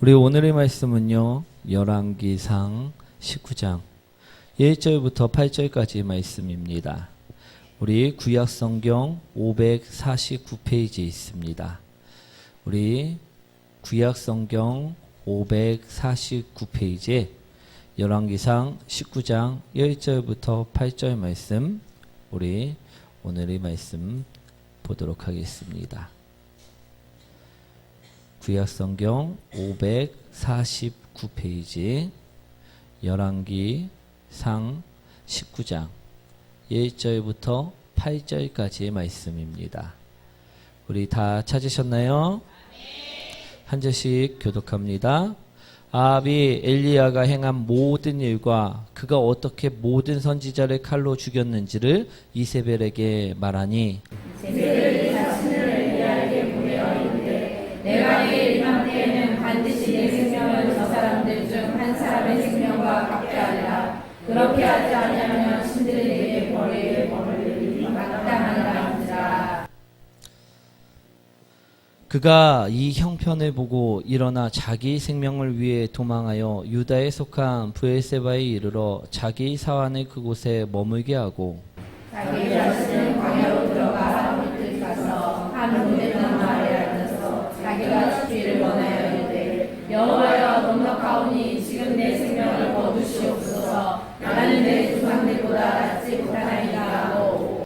우리 오늘의 말씀은요, 열왕기상 19장 1절부터 8절까지 말씀입니다. 우리 구약성경 549페이지에 있습니다. 우리 구약성경 549페이지에 열왕기상 19장 1절부터 8절 말씀, 우리 오늘의 말씀 보도록 하겠습니다. 구약성경 549페이지 열왕기상 19장 1절부터 8절까지의 말씀입니다. 우리 다 찾으셨나요? 한 절씩 교독합니다. 아합이 엘리야가 행한 모든 일과 그가 어떻게 모든 선지자를 칼로 죽였는지를 이세벨에게 말하니, 이세벨이 자신을 엘리야에게 보내어 이르되 내가 내일 이맘때에는 반드시 내 생명을 저 사람들 중 한 사람의 생명과 같게 하리라. 그렇게 하지 않으면 신들이 내게 벌을 마땅하리라 하니라. 그가 이 형편을 보고 일어나 자기 생명을 위해 도망하여 유다에 속한 브엘세바에 이르러 자기 사환을 그곳에 머물게 하고, 자기 자신은 광야로 들어가 하루이틀 가서 한 로뎀나무 아래 앉아서 자기가 죽기를 원하여 이르되 여호와여 넉넉하오니 지금 내 생명을 거두시옵소서. 나는 내 조상들보다 낫지 못하나이다 하고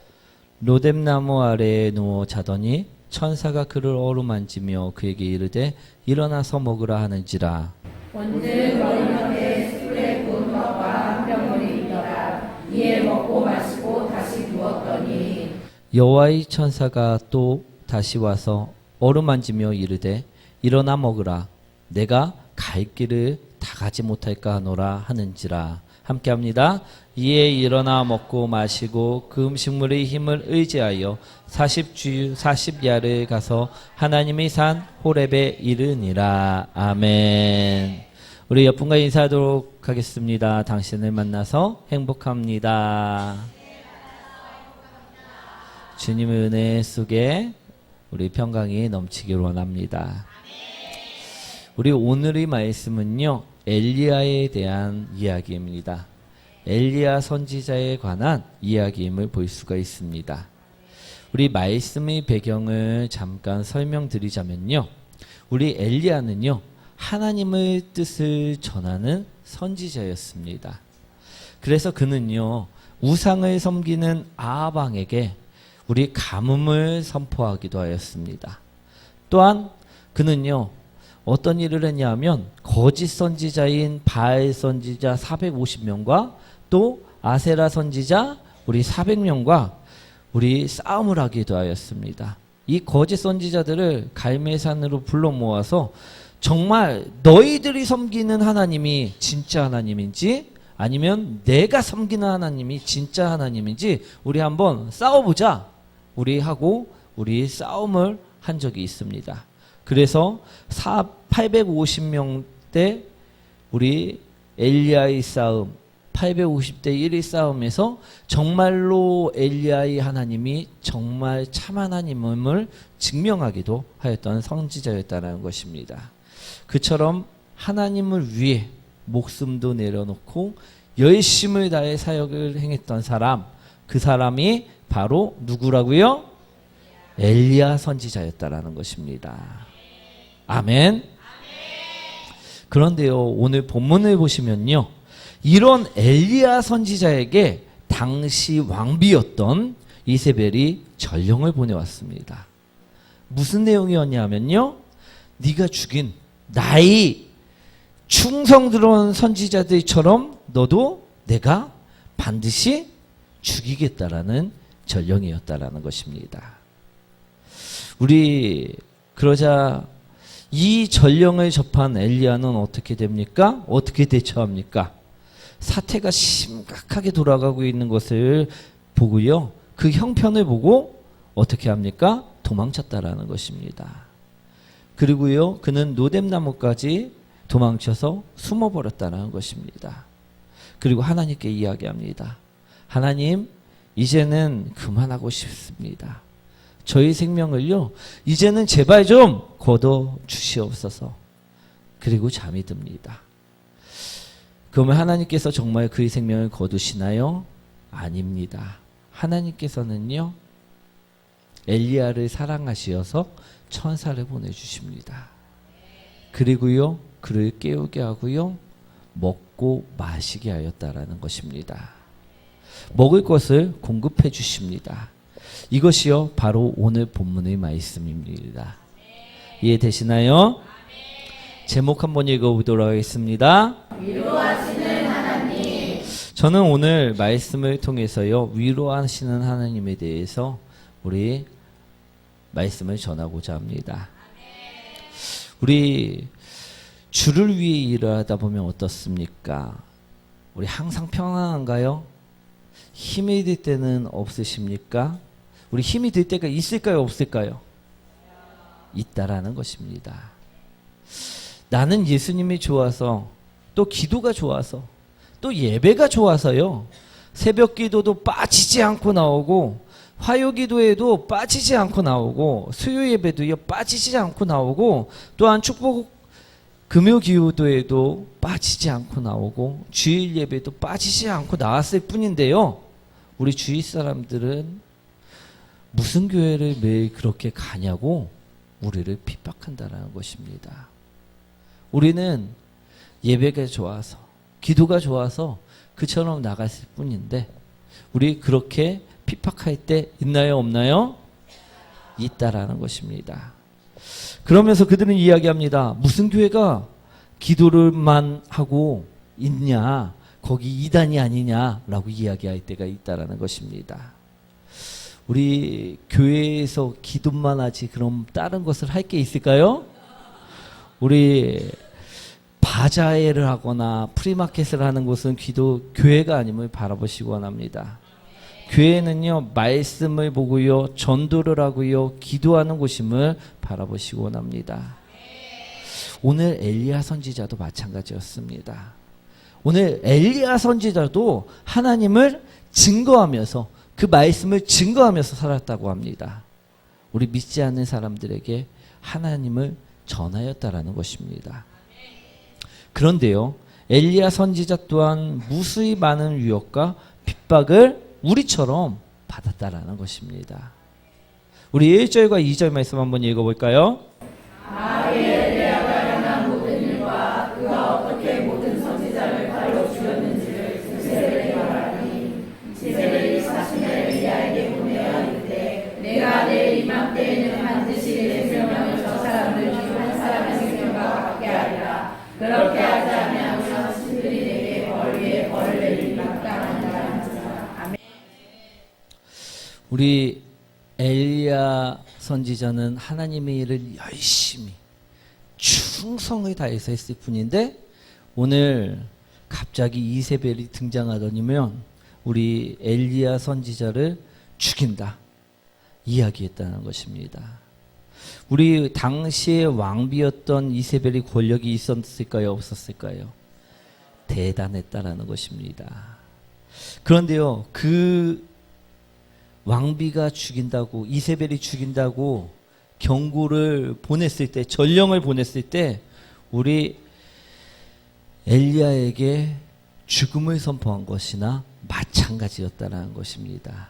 로뎀나무 아래에 누워 자더니 천사가 그를 어루만지며 그에게 이르되 일어나서 먹으라 하는지라. 본즉 머리 옆에 숯불에 구운 떡과 한 병물이 있더라. 이에 먹고 마시고 다시 누웠더니 여호와의 천사가 또 다시 와서 어루만지며 이르되 일어나 먹으라. 내가 갈 길을 다 가지 못할까 하노라 하는지라. 함께 합니다. 이에 일어나 먹고 마시고 그 음식물의 힘을 의지하여 40주 40야를 가서 하나님의 산 호렙에 이르니라. 아멘. 우리 옆분과 인사하도록 하겠습니다. 당신을 만나서 행복합니다. 주님의 은혜 속에 우리 평강이 넘치길 원합니다. 우리 오늘의 말씀은요, 엘리야에 대한 이야기입니다. 엘리야 선지자에 관한 이야기임을 볼 수가 있습니다. 우리 말씀의 배경을 잠깐 설명드리자면요, 우리 엘리야는요, 하나님의 뜻을 전하는 선지자였습니다. 그래서 그는요, 우상을 섬기는 아합 왕에게 우리 가뭄을 선포하기도 하였습니다. 또한 그는요, 어떤 일을 했냐면 거짓 선지자인 바알 선지자 450명과 또 아세라 선지자 우리 400명과 우리 싸움을 하기도 하였습니다. 이 거짓 선지자들을 갈멜산으로 불러 모아서 정말 너희들이 섬기는 하나님이 진짜 하나님인지 아니면 내가 섬기는 하나님이 진짜 하나님인지 우리 한번 싸워보자. 우리 하고 우리 싸움을 한 적이 있습니다. 그래서 850명 때 우리 엘리야의 싸움 850대 1의 싸움에서 정말로 엘리야의 하나님이 정말 참 하나님임을 증명하기도 하였던 선지자였다는 것입니다. 그처럼 하나님을 위해 목숨도 내려놓고 열심을 다해 사역을 행했던 사람, 그 사람이 바로 누구라고요? 엘리야 선지자였다라는 것입니다. 아멘. 그런데요, 오늘 본문을 보시면요, 이런 엘리야 선지자에게 당시 왕비였던 이세벨이 전령을 보내왔습니다. 무슨 내용이었냐면요, 네가 죽인 나의 충성 들어온 선지자들처럼 너도 내가 반드시 죽이겠다라는 전령이었다라는 것입니다. 우리 그러자 이 전령을 접한 엘리야는 어떻게 됩니까? 어떻게 대처합니까? 사태가 심각하게 돌아가고 있는 것을 보고요, 그 형편을 보고 어떻게 합니까? 도망쳤다라는 것입니다. 그리고요, 그는 노뎀나무까지 도망쳐서 숨어버렸다는 것입니다. 그리고 하나님께 이야기합니다. 하나님, 이제는 그만하고 싶습니다. 저희 생명을요, 이제는 제발 좀 거둬 주시옵소서. 그리고 잠이 듭니다. 그러면 하나님께서 정말 그의 생명을 거두시나요? 아닙니다. 하나님께서는요, 엘리야를 사랑하시어서 천사를 보내주십니다. 그리고요, 그를 깨우게 하고요, 먹고 마시게 하였다라는 것입니다. 먹을 것을 공급해 주십니다. 이것이요, 바로 오늘 본문의 말씀입니다. 이해되시나요? 제목 한번 읽어보도록 하겠습니다. 위로하시는 하나님. 저는 오늘 말씀을 통해서요, 위로하시는 하나님에 대해서 우리 말씀을 전하고자 합니다. 우리 주를 위해 일을 하다 보면 어떻습니까? 우리 항상 평안한가요? 힘이 들 때는 없으십니까? 우리 힘이 들 때가 있을까요? 없을까요? 있다라는 것입니다. 나는 예수님이 좋아서, 또 기도가 좋아서, 또 예배가 좋아서요, 새벽 기도도 빠지지 않고 나오고, 화요 기도에도 빠지지 않고 나오고, 수요 예배도요 빠지지 않고 나오고, 또한 축복 금요 기도에도 빠지지 않고 나오고, 주일 예배도 빠지지 않고 나왔을 뿐인데요, 우리 주위 사람들은 무슨 교회를 매일 그렇게 가냐고 우리를 핍박한다는 것입니다. 우리는 예배가 좋아서, 기도가 좋아서 그처럼 나갔을 뿐인데, 우리 그렇게 핍박할 때 있나요, 없나요? 있다라는 것입니다. 그러면서 그들은 이야기합니다. 무슨 교회가 기도를만 하고 있냐, 거기 이단이 아니냐라고 이야기할 때가 있다라는 것입니다. 우리 교회에서 기도만 하지 그럼 다른 것을 할 게 있을까요? 우리 바자회를 하거나 프리마켓을 하는 곳은 교회가 아님을 바라보시기 원합니다. 교회는요, 말씀을 보고요, 전도를 하고요, 기도하는 곳임을 바라보시기 원합니다. 오늘 엘리야 선지자도 마찬가지였습니다. 오늘 엘리야 선지자도 하나님을 증거하면서, 그 말씀을 증거하면서 살았다고 합니다. 우리 믿지 않는 사람들에게 하나님을 전하였다라는 것입니다. 그런데요, 엘리야 선지자 또한 무수히 많은 위협과 핍박을 우리처럼 받았다라는 것입니다. 우리 1절과 2절 말씀 한번 읽어볼까요? 엘리야가 행한 모든 일과 그가 어떻게 모든 선지자를 칼로 죽였는지를 이세벨이 말하니, 이세벨이 사신을 엘리야에게 보내어 이르되, 내가 내 이맘때에는 반드시 내 생명을 저 사람들 중 한 사람의 생명과 같게 하리라. 그렇게 하지 않으면 사신들이 내게 벌 위에 벌을 내리니 마땅하니라. 아멘. 우리 엘리야 선지자는 하나님의 일을 열심히 충성을 다해서 했을 뿐인데, 오늘 갑자기 이세벨이 등장하더니면 우리 엘리야 선지자를 죽인다 이야기했다는 것입니다. 우리 당시의 왕비였던 이세벨이 권력이 있었을까요, 없었을까요? 대단했다라는 것입니다. 그런데요, 그 왕비가 죽인다고, 이세벨이 죽인다고 경고를 보냈을 때, 전령을 보냈을 때 우리 엘리야에게 죽음을 선포한 것이나 마찬가지였다는 것입니다.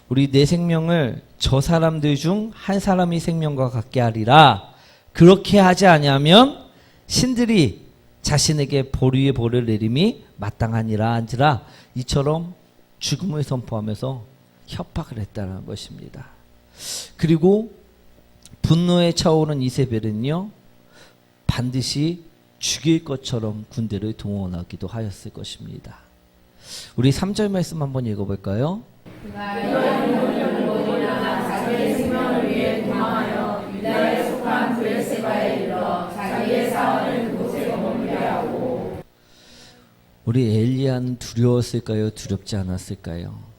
우리 내 생명을 저 사람들 중 한 사람의 생명과 같게 하리라. 그렇게 하지 아니하면 신들이 자신에게 벌 위에 벌을 내림이 마땅하니라 한지라. 이처럼 죽음을 선포하면서 협박을 했다는 것입니다. 그리고 분노에 차오른 이세벨은요, 반드시 죽일 것처럼 군대를 동원하기도 하였을 것입니다. 우리 3절 말씀 한번 읽어볼까요? 자기의 생명을 위해 도망하여 유다에 속한 브엘세바에 이르러 자기의 사원을 그곳에 머물게 하고. 우리 엘리야는 두려웠을까요? 두렵지 않았을까요?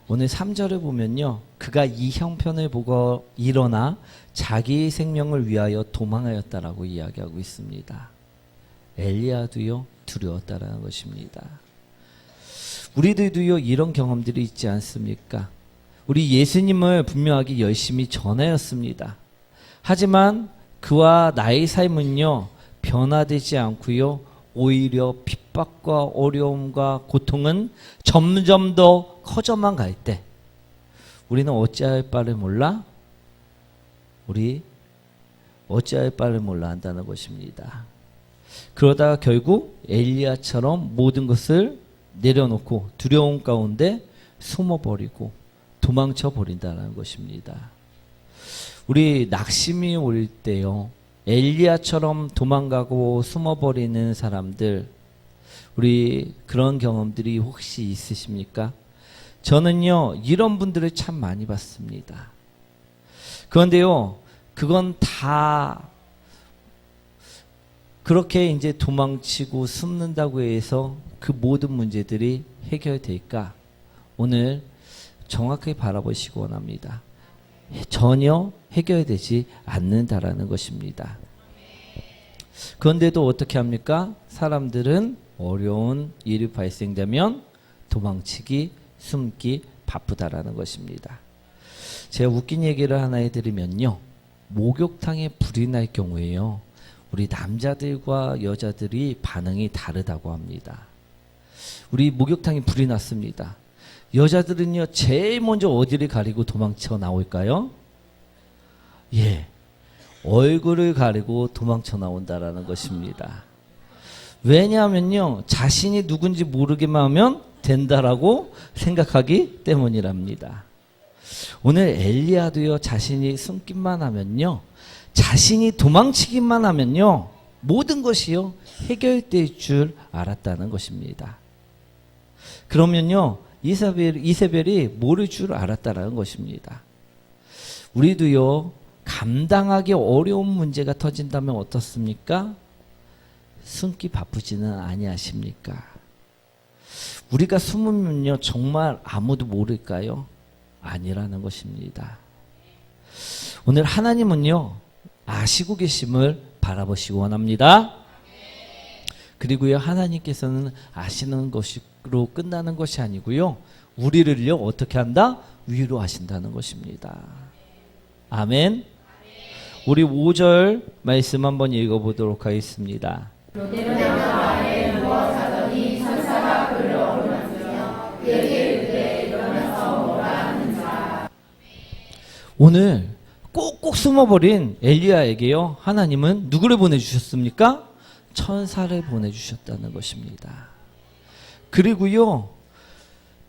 오늘 3절을 보면요, 그가 이 형편을 보고 일어나 자기의 생명을 위하여 도망하였다라고 이야기하고 있습니다. 엘리야도요, 두려웠다라는 것입니다. 우리들도요, 이런 경험들이 있지 않습니까? 우리 예수님을 분명하게 열심히 전하였습니다. 하지만 그와 나의 삶은요, 변화되지 않고요. 오히려 핍박과 어려움과 고통은 점점 더 커져만 갈 때 우리는 어찌할 바를 몰라? 우리 어찌할 바를 몰라 한다는 것입니다. 그러다가 결국 엘리야처럼 모든 것을 내려놓고 두려움 가운데 숨어버리고 도망쳐 버린다는 것입니다. 우리 낙심이 올 때요, 엘리야처럼 도망가고 숨어버리는 사람들, 우리 그런 경험들이 혹시 있으십니까? 저는요, 이런 분들을 참 많이 봤습니다. 그런데요, 그건 다 그렇게 이제 도망치고 숨는다고 해서 그 모든 문제들이 해결될까? 오늘 정확하게 바라보시기 원합니다. 전혀 해결되지 않는다라는 것입니다. 그런데도 어떻게 합니까? 사람들은 어려운 일이 발생되면 도망치기, 숨기 바쁘다라는 것입니다. 제가 웃긴 얘기를 하나 해드리면요, 목욕탕에 불이 날 경우에요, 우리 남자들과 여자들이 반응이 다르다고 합니다. 우리 목욕탕에 불이 났습니다. 여자들은요, 제일 먼저 어디를 가리고 도망쳐 나올까요? 예, 얼굴을 가리고 도망쳐 나온다라는 것입니다. 왜냐하면요, 자신이 누군지 모르기만 하면 된다라고 생각하기 때문이랍니다. 오늘 엘리야도요, 자신이 숨기만 하면요, 자신이 도망치기만 하면요, 모든 것이요 해결될 줄 알았다는 것입니다. 그러면요, 이세벨이 모를 줄 알았다라는 것입니다. 우리도요, 감당하기 어려운 문제가 터진다면 어떻습니까? 숨기 바쁘지는 아니하십니까? 우리가 숨으면요, 정말 아무도 모를까요? 아니라는 것입니다. 오늘 하나님은요, 아시고 계심을 바라보시기 원합니다. 그리고요, 하나님께서는 아시는 것으로 끝나는 것이 아니고요, 우리를요 어떻게 한다? 위로하신다는 것입니다. 아멘. 우리 5절 말씀 한번 읽어보도록 하겠습니다. 오늘 꼭꼭 숨어버린 엘리야에게요, 하나님은 누구를 보내주셨습니까? 천사를 보내주셨다는 것입니다. 그리고요,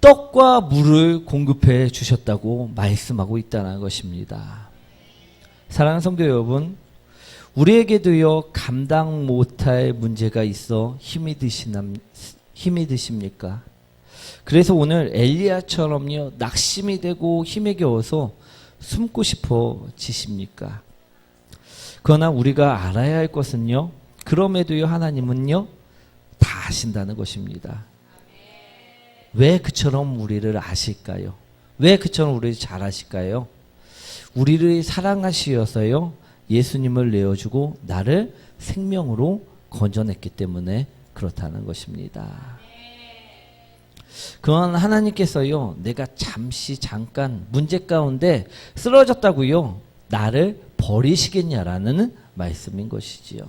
떡과 물을 공급해 주셨다고 말씀하고 있다는 것입니다. 사랑하는 성도 여러분, 우리에게도요, 감당 못할 문제가 있어 힘이 드십니까? 그래서 오늘 엘리야처럼요, 낙심이 되고 힘에 겨워서 숨고 싶어지십니까? 그러나 우리가 알아야 할 것은요, 그럼에도요, 하나님은요 다 아신다는 것입니다. 왜 그처럼 우리를 아실까요? 왜 그처럼 우리를 잘 아실까요? 우리를 사랑하시어서요, 예수님을 내어주고 나를 생명으로 건져냈기 때문에 그렇다는 것입니다. 그런 하나님께서요, 내가 잠깐 문제 가운데 쓰러졌다고요, 나를 버리시겠냐라는 말씀인 것이지요.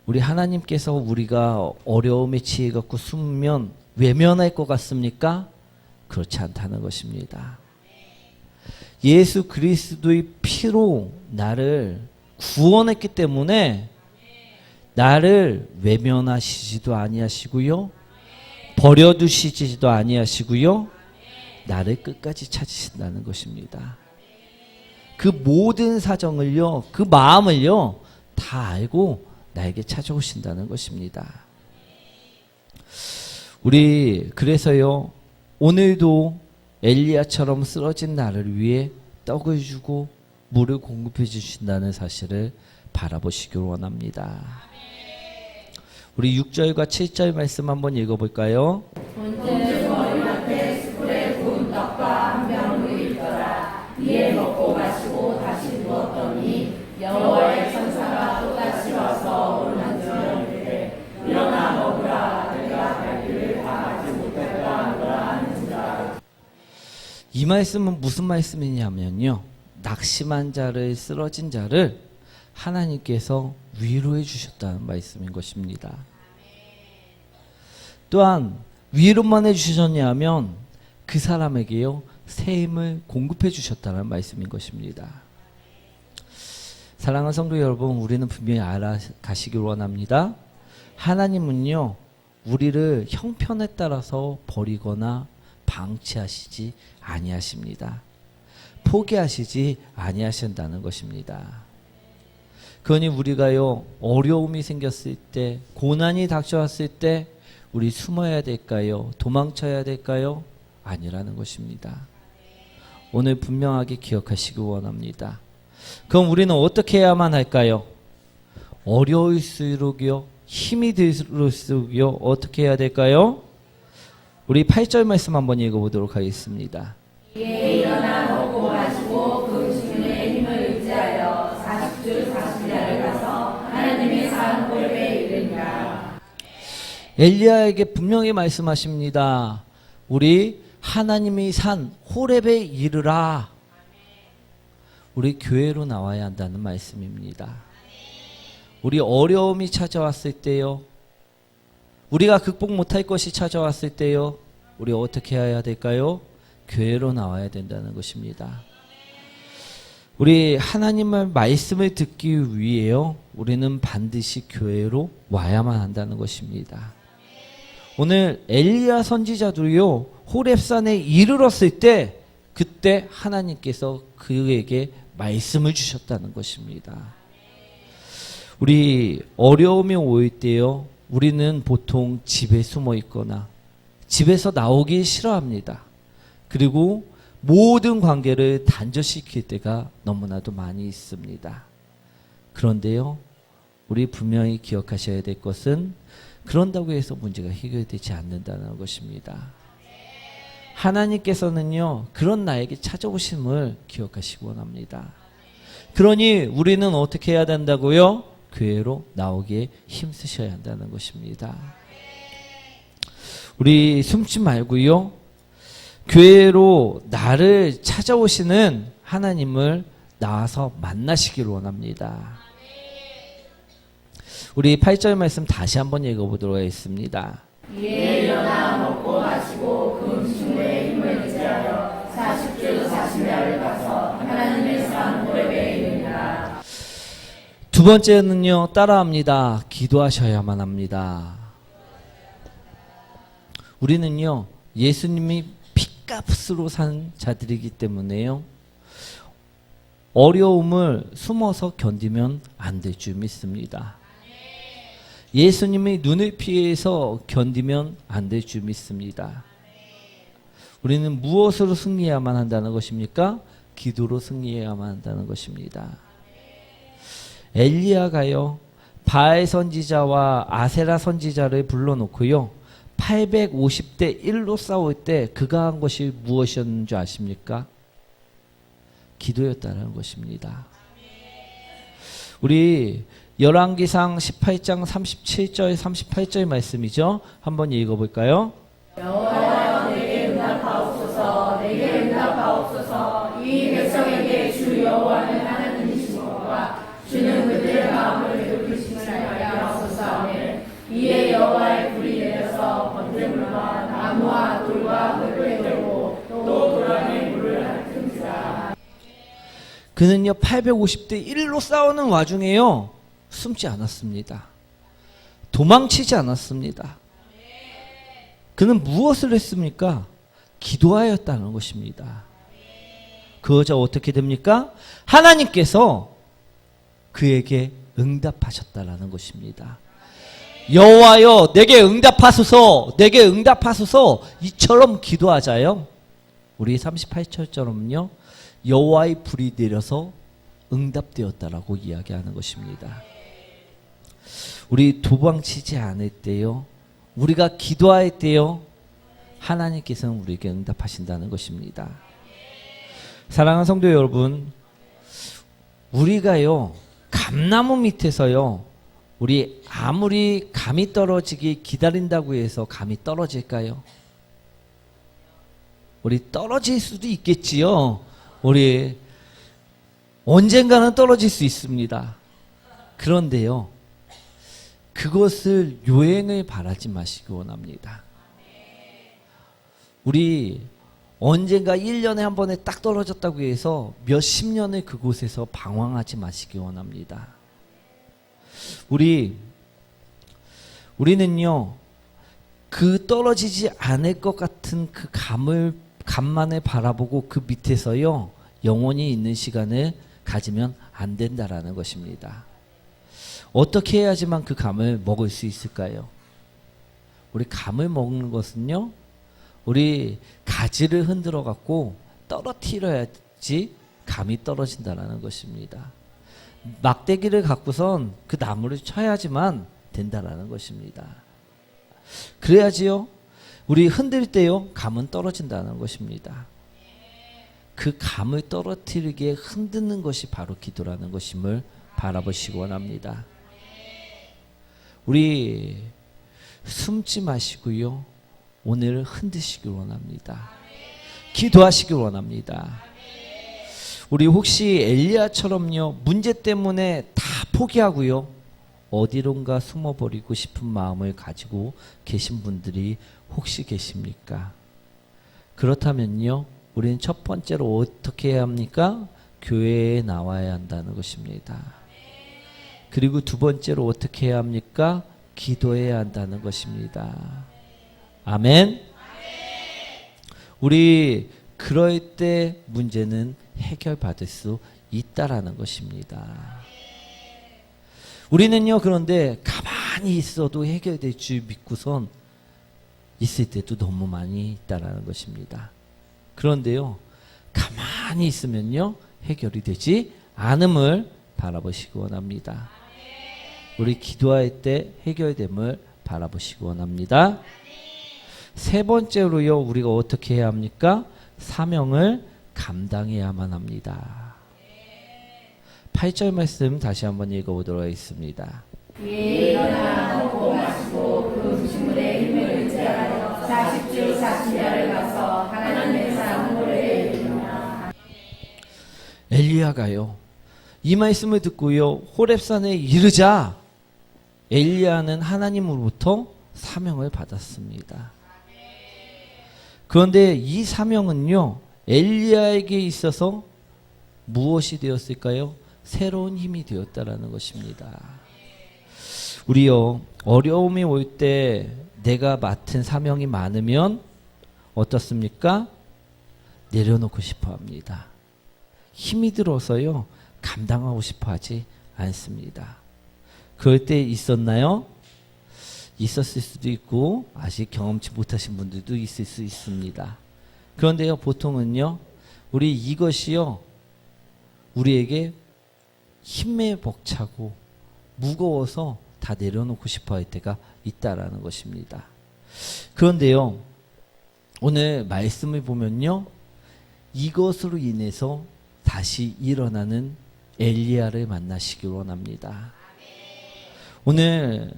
우리 하나님께서 우리가 어려움에 취해 갖고 숨으면 외면할 것 같습니까? 그렇지 않다는 것입니다. 예수 그리스도의 피로 나를 구원했기 때문에 나를 외면하시지도 아니하시고요, 버려두시지도 아니하시고요, 나를 끝까지 찾으신다는 것입니다. 그 모든 사정을요, 그 마음을요 다 알고 나에게 찾아오신다는 것입니다. 우리 그래서요, 오늘도 엘리야처럼 쓰러진 나를 위해 떡을 주고 물을 공급해 주신다는 사실을 바라보시길 원합니다. 우리 6절과 7절 말씀 한번 읽어볼까요? 본때 머리 앞에 숯불에 구운 떡과 한 병 물이 있더라. 이에 먹고 마시고 다시 누웠더니 여호와의 천사가 또다시 와서 오르만지며 이르되 일어나 먹으라. 내가 갈 길을 다 가지 못할까 하노라 하는지라. 이 말씀은 무슨 말씀이냐면요, 낙심한 자를, 쓰러진 자를 하나님께서 위로해 주셨다는 말씀인 것입니다. 또한 위로만 해주셨냐 하면 그 사람에게요 새 힘을 공급해 주셨다는 말씀인 것입니다. 사랑하는 성도 여러분, 우리는 분명히 알아가시길 원합니다. 하나님은요 우리를 형편에 따라서 버리거나 방치하시지 아니하십니다. 포기하시지 아니하신다는 것입니다. 그러니 우리가요 어려움이 생겼을 때, 고난이 닥쳐왔을 때 우리 숨어야 될까요? 도망쳐야 될까요? 아니라는 것입니다. 오늘 분명하게 기억하시기 원합니다. 그럼 우리는 어떻게 해야만 할까요? 어려울수록요 힘이 들수록요 어떻게 해야 될까요? 우리 8절 말씀 한번 읽어보도록 하겠습니다. 이에 일어나 먹고 마시고 그 주님의 힘을 의지하여 40주 40야를 가서 하나님의 산 호렙에 이르니라. 엘리야에게 분명히 말씀하십니다. 우리 하나님의 산 호렙에 이르라. 우리 교회로 나와야 한다는 말씀입니다. 우리 어려움이 찾아왔을 때요, 우리가 극복 못할 것이 찾아왔을 때요, 우리 어떻게 해야 될까요? 교회로 나와야 된다는 것입니다. 우리 하나님의 말씀을 듣기 위해요, 우리는 반드시 교회로 와야만 한다는 것입니다. 오늘 엘리야 선지자도요 호렙산에 이르렀을 때 그때 하나님께서 그에게 말씀을 주셨다는 것입니다. 우리 어려움이 올 때요 우리는 보통 집에 숨어 있거나 집에서 나오기 싫어합니다. 그리고 모든 관계를 단절시킬 때가 너무나도 많이 있습니다. 그런데요 우리 분명히 기억하셔야 될 것은 그런다고 해서 문제가 해결되지 않는다는 것입니다. 하나님께서는요 그런 나에게 찾아오심을 기억하시기 원합니다. 그러니 우리는 어떻게 해야 된다고요? 교회로 나오기에 힘쓰셔야 한다는 것입니다. 우리 숨지 말고요 교회로 나를 찾아오시는 하나님을 나와서 만나시길 원합니다. 우리 8절 말씀 다시 한번 읽어보도록 하겠습니다. 이에 일어나 먹고 마시고 그 주님의 힘을 의지하여 40주 40야를 가서 하나님의 산 호렙에 이르니라. 두 번째는요 따라합니다. 기도하셔야만 합니다. 우리는요 예수님이 핏값으로 산 자들이기 때문에요 어려움을 숨어서 견디면 안 될 줄 믿습니다. 예수님의 눈을 피해서 견디면 안 될 줄 믿습니다. 우리는 무엇으로 승리해야만 한다는 것입니까? 기도로 승리해야만 한다는 것입니다. 엘리야가요 바알 선지자와 아세라 선지자를 불러놓고요 850대 1로 싸울 때 그가 한 것이 무엇이었는 줄 아십니까? 기도였다는 것입니다. 우리 열왕기상 18장 37절 38절 말씀이죠. 한번 읽어볼까요? 여호와여 내게 응답하옵소서. 내게 응답하옵소서. 이 백성에게 주 여호와는 하나님이시니까 주는 그들의 마음을 괴롭히심을 알게 하옵소서. 아멘. 이에 여호와의 불이 내려서 번제물과 나무와 돌과 흙을 태우고 또 도랑에 물을 핥은지라. 그는요 850대 1로 싸우는 와중에요 숨지 않았습니다. 도망치지 않았습니다. 그는 무엇을 했습니까? 기도하였다는 것입니다. 그러자 어떻게 됩니까? 하나님께서 그에게 응답하셨다라는 것입니다. 여호와여 내게 응답하소서, 내게 응답하소서. 이처럼 기도하자요. 우리 38절처럼요 여호와의 불이 내려서 응답되었다라고 이야기하는 것입니다. 우리 도망치지 않을 때요 우리가 기도할 때요 하나님께서는 우리에게 응답하신다는 것입니다. 사랑하는 성도 여러분, 우리가요 감나무 밑에서요 우리 아무리 감이 떨어지기 기다린다고 해서 감이 떨어질까요? 우리 떨어질 수도 있겠지요. 우리 언젠가는 떨어질 수 있습니다. 그런데요, 그것을 요행을 바라지 마시기 원합니다. 우리 언젠가 1년에 한 번에 딱 떨어졌다고 해서 몇십 년을 그곳에서 방황하지 마시기 원합니다. 우리는요, 그 떨어지지 않을 것 같은 그 감만을 바라보고 그 밑에서요, 영원히 있는 시간을 가지면 안 된다라는 것입니다. 어떻게 해야지만 그 감을 먹을 수 있을까요? 우리 감을 먹는 것은요, 우리 가지를 흔들어 갖고 떨어뜨려야지 감이 떨어진다라는 것입니다. 막대기를 갖고선 그 나무를 쳐야지만 된다라는 것입니다. 그래야지요, 우리 흔들 때요, 감은 떨어진다는 것입니다. 그 감을 떨어뜨리게 흔드는 것이 바로 기도라는 것임을 바라보시기 원합니다. 우리 숨지 마시고요, 오늘 흔드시길 원합니다. 기도하시길 원합니다. 우리 혹시 엘리야처럼요, 문제 때문에 다 포기하고요, 어디론가 숨어버리고 싶은 마음을 가지고 계신 분들이 혹시 계십니까? 그렇다면요, 우리는 첫 번째로 어떻게 해야 합니까? 교회에 나와야 한다는 것입니다. 그리고 두 번째로 어떻게 해야 합니까? 기도해야 한다는 것입니다. 아멘. 우리 그럴 때 문제는 해결받을 수 있다라는 것입니다. 우리는요, 그런데 가만히 있어도 해결될 줄 믿고선 있을 때도 너무 많이 있다라는 것입니다. 그런데요, 가만히 있으면요, 해결이 되지 않음을 바라보시기 원합니다. 우리 기도할 때 해결됨을 바라보시기 원합니다. 세 번째로요, 우리가 어떻게 해야 합니까? 사명을 감당해야만 합니다. 8절 말씀 다시 한번 읽어보도록 하겠습니다. 위에 일어나 먹고 마시고 그 음식물에 힘을 의지하여 40주 40야를 가서 하나님의 사물에 이르며. 엘리야가요, 이 말씀을 듣고요, 호렙산에 이르자 엘리야는 하나님으로부터 사명을 받았습니다. 그런데 이 사명은요, 엘리야에게 있어서 무엇이 되었을까요? 새로운 힘이 되었다라는 것입니다. 우리요, 어려움이 올 때 내가 맡은 사명이 많으면 어떻습니까? 내려놓고 싶어 합니다. 힘이 들어서요, 감당하고 싶어 하지 않습니다. 그럴 때 있었나요? 있었을 수도 있고 아직 경험치 못하신 분들도 있을 수 있습니다. 그런데요, 보통은요, 우리 이것이요, 우리에게 힘에 벅차고 무거워서 다 내려놓고 싶어 할 때가 있다라는 것입니다. 그런데요, 오늘 말씀을 보면요, 이것으로 인해서 다시 일어나는 엘리야를 만나시길 원합니다. 오늘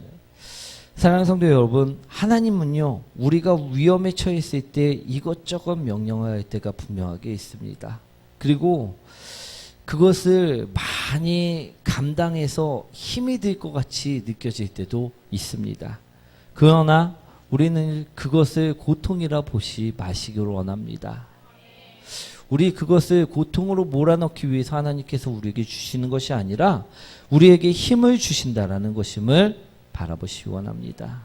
사랑하는 성도 여러분, 하나님은요, 우리가 위험에 처했을 때 이것저것 명령을 할 때가 분명하게 있습니다. 그리고 그것을 많이 감당해서 힘이 들 것 같이 느껴질 때도 있습니다. 그러나 우리는 그것을 고통이라 보시 마시기를 원합니다. 우리 그것을 고통으로 몰아넣기 위해서 하나님께서 우리에게 주시는 것이 아니라 우리에게 힘을 주신다라는 것임을 바라보시기 원합니다.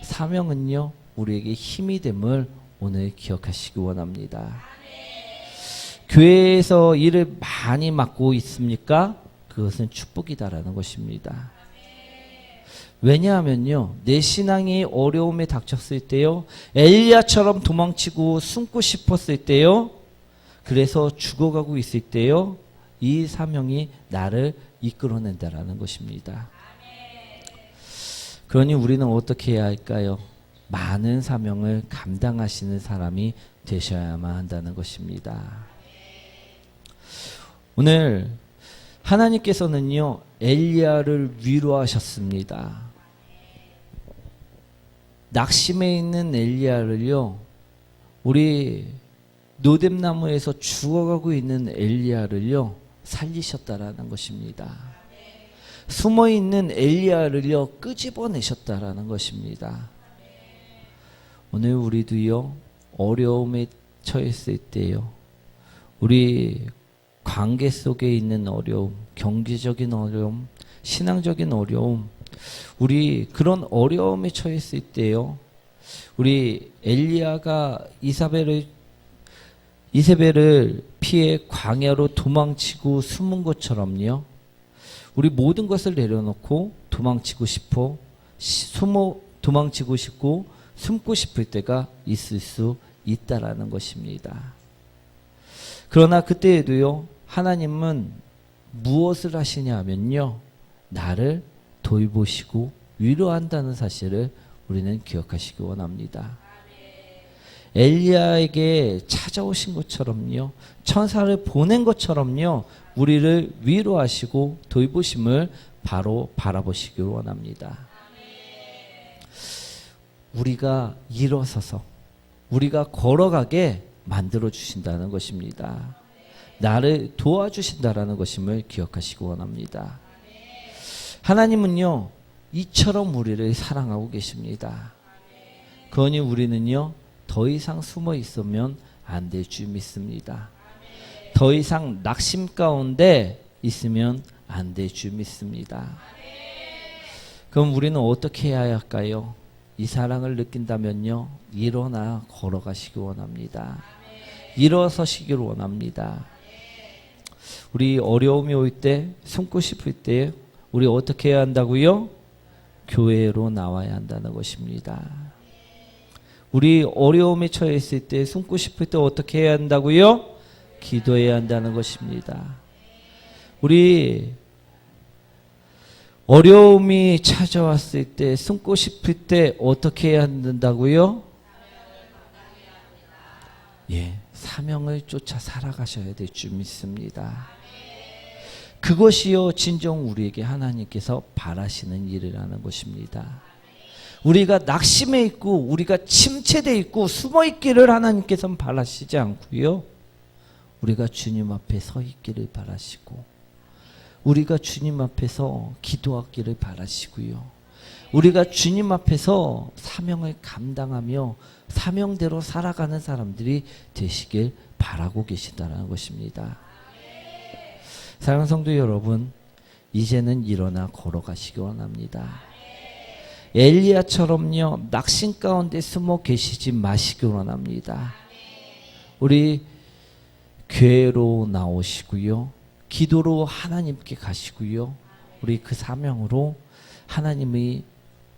사명은요, 우리에게 힘이 됨을 오늘 기억하시기 원합니다. 교회에서 일을 많이 맡고 있습니까? 그것은 축복이다라는 것입니다. 왜냐하면요, 내 신앙이 어려움에 닥쳤을 때요, 엘리야처럼 도망치고 숨고 싶었을 때요, 그래서 죽어가고 있을 때요, 이 사명이 나를 이끌어낸다라는 것입니다. 그러니 우리는 어떻게 해야 할까요? 많은 사명을 감당하시는 사람이 되셔야만 한다는 것입니다. 오늘 하나님께서는요, 엘리야를 위로하셨습니다. 낙심해 있는 엘리야를요, 우리 노뎀나무에서 죽어가고 있는 엘리야를요, 살리셨다라는 것입니다. 숨어있는 엘리야를요 끄집어내셨다라는 것입니다. 오늘 우리도요 어려움에 처했을 때요, 우리 관계 속에 있는 어려움, 경제적인 어려움, 신앙적인 어려움, 우리 그런 어려움에 처했을 때요, 우리 엘리야가 이세벨을 피해 광야로 도망치고 숨은 것처럼요, 우리 모든 것을 내려놓고 도망치고 싶고 숨고 싶을 때가 있을 수 있다라는 것입니다. 그러나 그때에도요, 하나님은 무엇을 하시냐 하면요, 나를 돌보시고 위로한다는 사실을 우리는 기억하시기 원합니다. 엘리야에게 찾아오신 것처럼요, 천사를 보낸 것처럼요, 우리를 위로하시고 돌보심을 바로 바라보시기 원합니다. 우리가 일어서서 우리가 걸어가게 만들어 주신다는 것입니다. 나를 도와주신다라는 것임을 기억하시기 원합니다. 하나님은요 이처럼 우리를 사랑하고 계십니다. 그러니 우리는요 더 이상 숨어 있으면 안 될 줄 믿습니다. 더 이상 낙심 가운데 있으면 안 될 줄 믿습니다. 그럼 우리는 어떻게 해야 할까요? 이 사랑을 느낀다면요, 일어나 걸어가시기 원합니다. 일어서시길 원합니다. 우리 어려움이 올 때, 숨고 싶을 때 우리 어떻게 해야 한다고요? 교회로 나와야 한다는 것입니다. 우리 어려움에 처해 있을 때, 숨고 싶을 때 어떻게 해야 한다고요? 기도해야 한다는 것입니다. 우리 어려움이 찾아왔을 때, 숨고 싶을 때 어떻게 해야 한다고요? 사명을 쫓아 살아가셔야 될 줄 믿습니다. 그것이요 진정 우리에게 하나님께서 바라시는 일이라는 것입니다. 우리가 낙심해 있고 우리가 침체돼 있고 숨어 있기를 하나님께서는 바라시지 않고요, 우리가 주님 앞에 서 있기를 바라시고, 우리가 주님 앞에서 기도하기를 바라시고요, 우리가 주님 앞에서 사명을 감당하며 사명대로 살아가는 사람들이 되시길 바라고 계시다는 것입니다. 사랑하는 성도 여러분, 이제는 일어나 걸어가시기 원합니다. 엘리야처럼요 낙심 가운데 숨어 계시지 마시기 원합니다. 우리 교회로 나오시고요, 기도로 하나님께 가시고요, 우리 그 사명으로 하나님의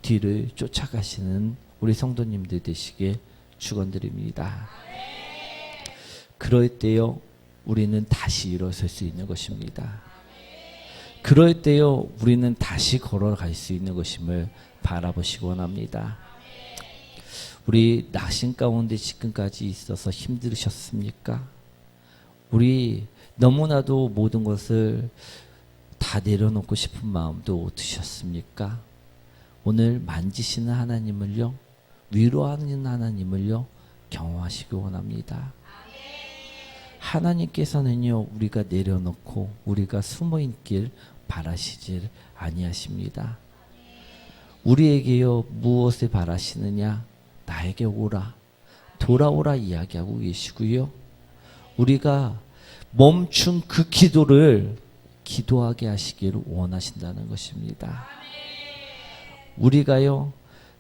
뒤를 쫓아가시는 우리 성도님들 되시길 축원드립니다. 그럴 때요 우리는 다시 일어설 수 있는 것입니다. 그럴 때요 우리는 다시 걸어갈 수 있는 것임을 바라보시기 원합니다. 우리 낙심 가운데 지금까지 있어서 힘드셨습니까? 우리 너무나도 모든 것을 다 내려놓고 싶은 마음도 드셨습니까? 오늘 만지시는 하나님을요, 위로하는 하나님을요 경험하시기 원합니다. 하나님께서는요 우리가 내려놓고 우리가 숨어있길 바라시질 아니하십니다. 우리에게요 무엇을 바라시느냐? 나에게 오라, 돌아오라 이야기하고 계시고요, 우리가 멈춘 그 기도를 기도하게 하시기를 원하신다는 것입니다. 우리가요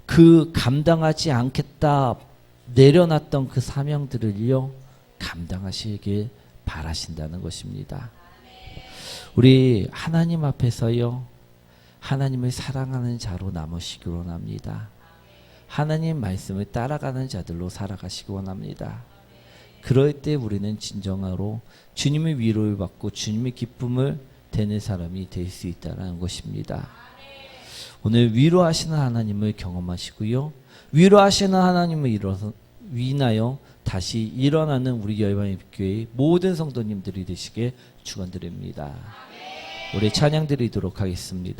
그 감당하지 않겠다 내려놨던 그 사명들을요 감당하시길 바라신다는 것입니다. 우리 하나님 앞에서요 하나님을 사랑하는 자로 남으시기 원합니다. 하나님 말씀을 따라가는 자들로 살아가시기 원합니다. 그럴 때 우리는 진정으로 주님의 위로를 받고 주님의 기쁨을 되는 사람이 될 수 있다는 것입니다. 오늘 위로하시는 하나님을 경험하시고요, 위로하시는 하나님을 위하여 다시 일어나는 우리 열방예배교회의 모든 성도님들이 되시게 축원드립니다. 우리 찬양 드리도록 하겠습니다.